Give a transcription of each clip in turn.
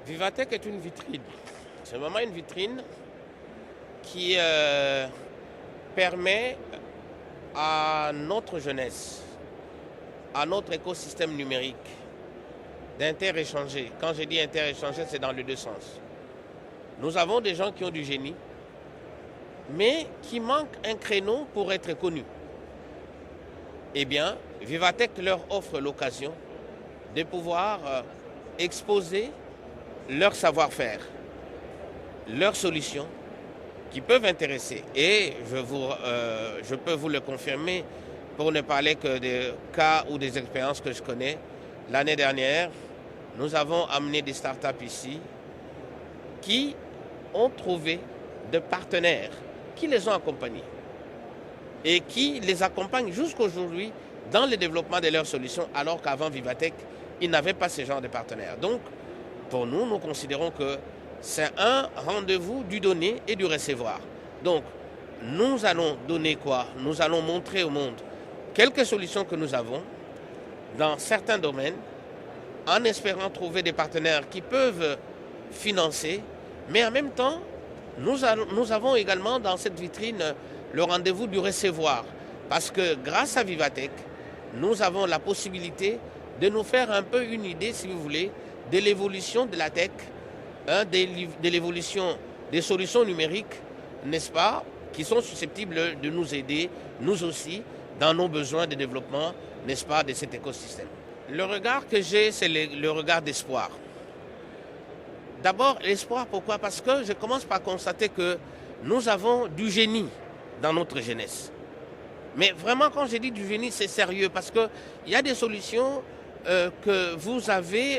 Vivatech est une vitrine. C'est vraiment une vitrine qui permet à notre jeunesse, à notre écosystème numérique d'interéchanger. Quand je dis interéchanger, c'est dans les deux sens. Nous avons des gens qui ont du génie, mais qui manquent un créneau pour être connus. Eh bien, Vivatech leur offre l'occasion de pouvoir exposer leur savoir-faire, leurs solutions qui peuvent intéresser. Et je peux vous le confirmer pour ne parler que des cas ou des expériences que je connais. L'année dernière, nous avons amené des startups ici qui ont trouvé des partenaires qui les ont accompagnés et qui les accompagnent jusqu'aujourd'hui dans le développement de leurs solutions, alors qu'avant Vivatech, ils n'avaient pas ce genre de partenaires. Donc, pour nous, nous considérons que c'est un rendez-vous du donner et du recevoir. Donc, nous allons donner quoi? Nous allons montrer au monde quelques solutions que nous avons dans certains domaines, en espérant trouver des partenaires qui peuvent financer, mais en même temps, nous avons également dans cette vitrine le rendez-vous du recevoir, parce que grâce à Vivatech, nous avons la possibilité de nous faire un peu une idée, si vous voulez, de l'évolution de la tech, de l'évolution des solutions numériques, n'est-ce pas, qui sont susceptibles de nous aider, nous aussi, dans nos besoins de développement, n'est-ce pas, de cet écosystème. Le regard que j'ai, c'est le regard d'espoir. D'abord, l'espoir, pourquoi? Parce que je commence par constater que nous avons du génie dans notre jeunesse. Mais vraiment, quand je dis du génie, c'est sérieux, parce qu'il y a des solutions que vous avez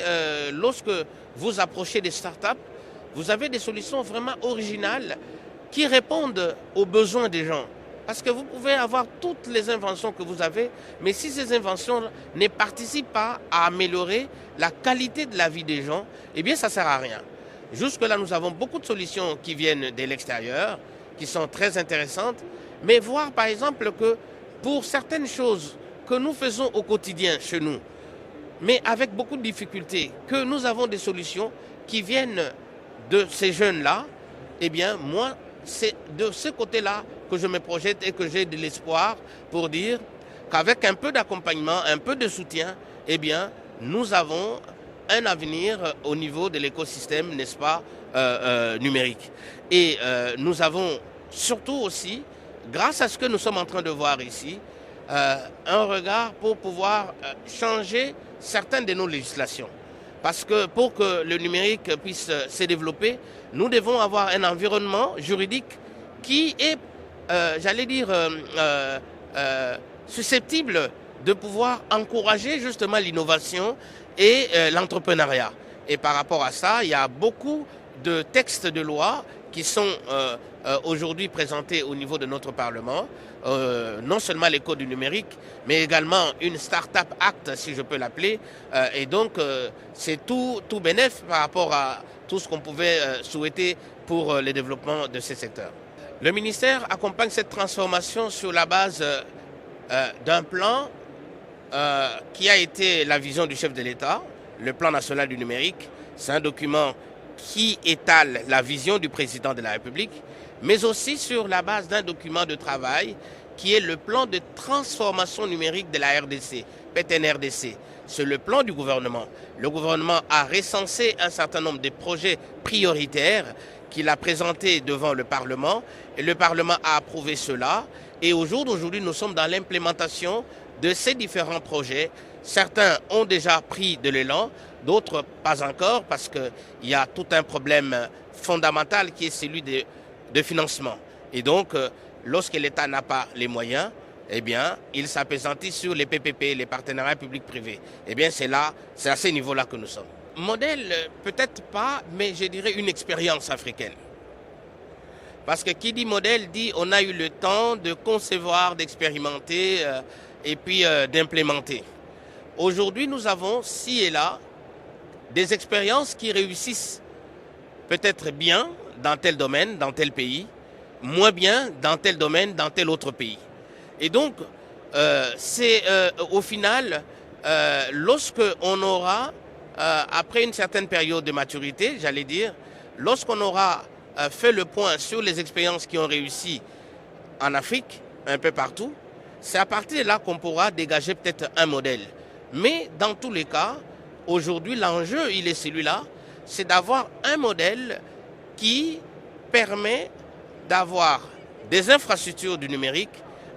lorsque vous approchez des startups, vous avez des solutions vraiment originales qui répondent aux besoins des gens. Parce que vous pouvez avoir toutes les inventions que vous avez, mais si ces inventions ne participent pas à améliorer la qualité de la vie des gens, eh bien ça ne sert à rien. Jusque-là, nous avons beaucoup de solutions qui viennent de l'extérieur, qui sont très intéressantes, mais voir par exemple que pour certaines choses que nous faisons au quotidien chez nous, mais avec beaucoup de difficultés, que nous avons des solutions qui viennent de ces jeunes-là, eh bien moi, c'est de ce côté-là que je me projette et que j'ai de l'espoir pour dire qu'avec un peu d'accompagnement, un peu de soutien, eh bien, nous avons un avenir au niveau de l'écosystème, n'est-ce pas, numérique. Et nous avons surtout aussi, grâce à ce que nous sommes en train de voir ici, un regard pour pouvoir changer certaines de nos législations. Parce que pour que le numérique puisse se développer, nous devons avoir un environnement juridique qui est, susceptible de pouvoir encourager justement l'innovation et l'entrepreneuriat. Et par rapport à ça, il y a beaucoup de textes de loi qui sont aujourd'hui présentés au niveau de notre Parlement, non seulement les codes du numérique, mais également une Startup Act, si je peux l'appeler. Et donc, c'est tout bénéf par rapport à tout ce qu'on pouvait souhaiter pour le développement de ces secteurs. Le ministère accompagne cette transformation sur la base d'un plan qui a été la vision du chef de l'État, le plan national du numérique. C'est un document qui étale la vision du président de la République, mais aussi sur la base d'un document de travail qui est le plan de transformation numérique de la RDC, PTN-RDC. C'est le plan du gouvernement. Le gouvernement a recensé un certain nombre de projets prioritaires qu'il a présentés devant le Parlement et le Parlement a approuvé cela. Et au jour d'aujourd'hui, nous sommes dans l'implémentation de ces différents projets. Certains ont déjà pris de l'élan, d'autres pas encore parce qu'il y a tout un problème fondamental qui est celui de financement. Et donc, lorsque l'État n'a pas les moyens, eh bien, il s'appesantit sur les PPP, les partenariats publics-privés. Eh bien, c'est à ce niveau-là que nous sommes. Modèle, peut-être pas, mais je dirais une expérience africaine. Parce que qui dit modèle dit on a eu le temps de concevoir, d'expérimenter et puis d'implémenter. Aujourd'hui, nous avons, ci et là, des expériences qui réussissent peut-être bien dans tel domaine, dans tel pays, moins bien dans tel domaine, dans tel autre pays. Et donc, c'est au final, lorsque on aura après une certaine période de maturité, j'allais dire, lorsqu'on aura fait le point sur les expériences qui ont réussi en Afrique, un peu partout, c'est à partir de là qu'on pourra dégager peut-être un modèle. Mais dans tous les cas, aujourd'hui, l'enjeu, il est celui-là, c'est d'avoir un modèle qui permet d'avoir des infrastructures du numérique,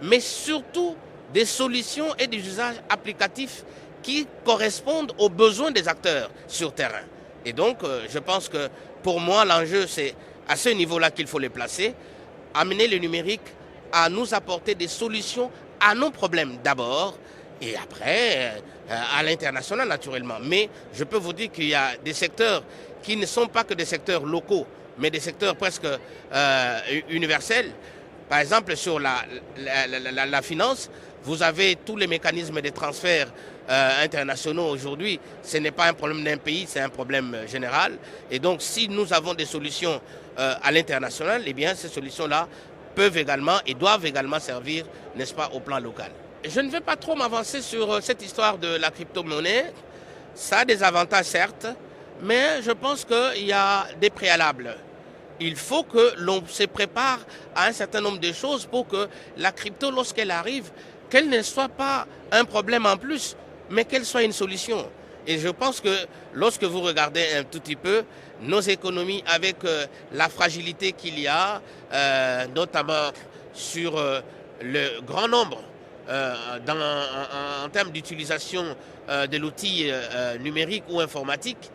mais surtout des solutions et des usages applicatifs qui correspondent aux besoins des acteurs sur terrain. Et donc, je pense que pour moi, l'enjeu, c'est à ce niveau-là qu'il faut les placer, amener le numérique à nous apporter des solutions à nos problèmes d'abord, et après, à l'international naturellement. Mais je peux vous dire qu'il y a des secteurs qui ne sont pas que des secteurs locaux, mais des secteurs presque universels. Par exemple, sur la finance, vous avez tous les mécanismes de transferts internationaux aujourd'hui. Ce n'est pas un problème d'un pays, c'est un problème général. Et donc, si nous avons des solutions à l'international, eh bien, ces solutions-là peuvent également et doivent également servir, n'est-ce pas, au plan local. Je ne vais pas trop m'avancer sur cette histoire de la crypto-monnaie. Ça a des avantages, certes, mais je pense qu'il y a des préalables. Il faut que l'on se prépare à un certain nombre de choses pour que la crypto, lorsqu'elle arrive, qu'elle ne soit pas un problème en plus, mais qu'elle soit une solution. Et je pense que lorsque vous regardez un tout petit peu nos économies avec la fragilité qu'il y a, notamment sur le grand nombre en termes d'utilisation de l'outil numérique ou informatique,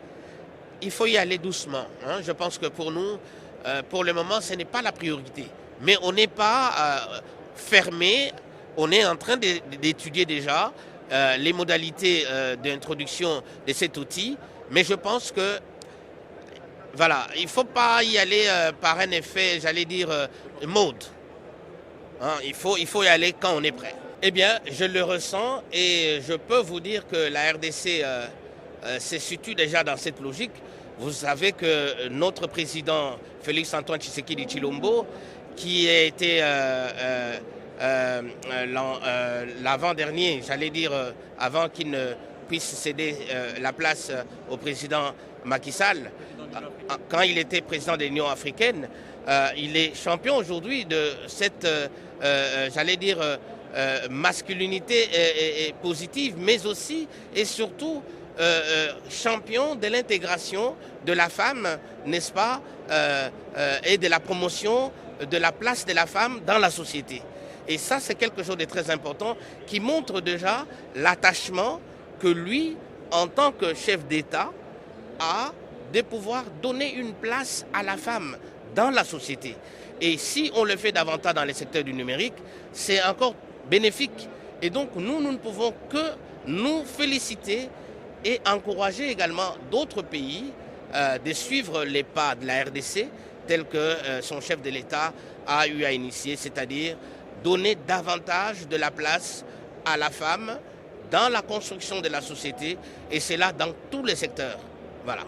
il faut y aller doucement. Hein. Je pense que pour nous, pour le moment, ce n'est pas la priorité. Mais on n'est pas fermé, on est en train d'étudier déjà les modalités d'introduction de cet outil. Mais je pense que, voilà, il ne faut pas y aller par un effet, j'allais dire, mode. Hein, il faut y aller quand on est prêt. Eh bien, je le ressens et je peux vous dire que la RDC se situe déjà dans cette logique. Vous savez que notre président Félix-Antoine Tshisekedi Tshilombo, qui a été l'avant-dernier, j'allais dire, avant qu'il ne puisse céder la place au président Macky Sall, quand il était président de l'Union africaine, il est champion aujourd'hui de cette, j'allais dire, masculinité positive, mais aussi et surtout champion de l'intégration de la femme, n'est-ce pas, et de la promotion de la place de la femme dans la société. Et ça, c'est quelque chose de très important qui montre déjà l'attachement que lui, en tant que chef d'État, a de pouvoir donner une place à la femme dans la société. Et si on le fait davantage dans les secteurs du numérique, c'est encore bénéfique. Et donc, nous ne pouvons que nous féliciter et encourager également d'autres pays de suivre les pas de la RDC, tel que son chef de l'État a eu à initier, c'est-à-dire donner davantage de la place à la femme dans la construction de la société, et c'est là dans tous les secteurs. Voilà.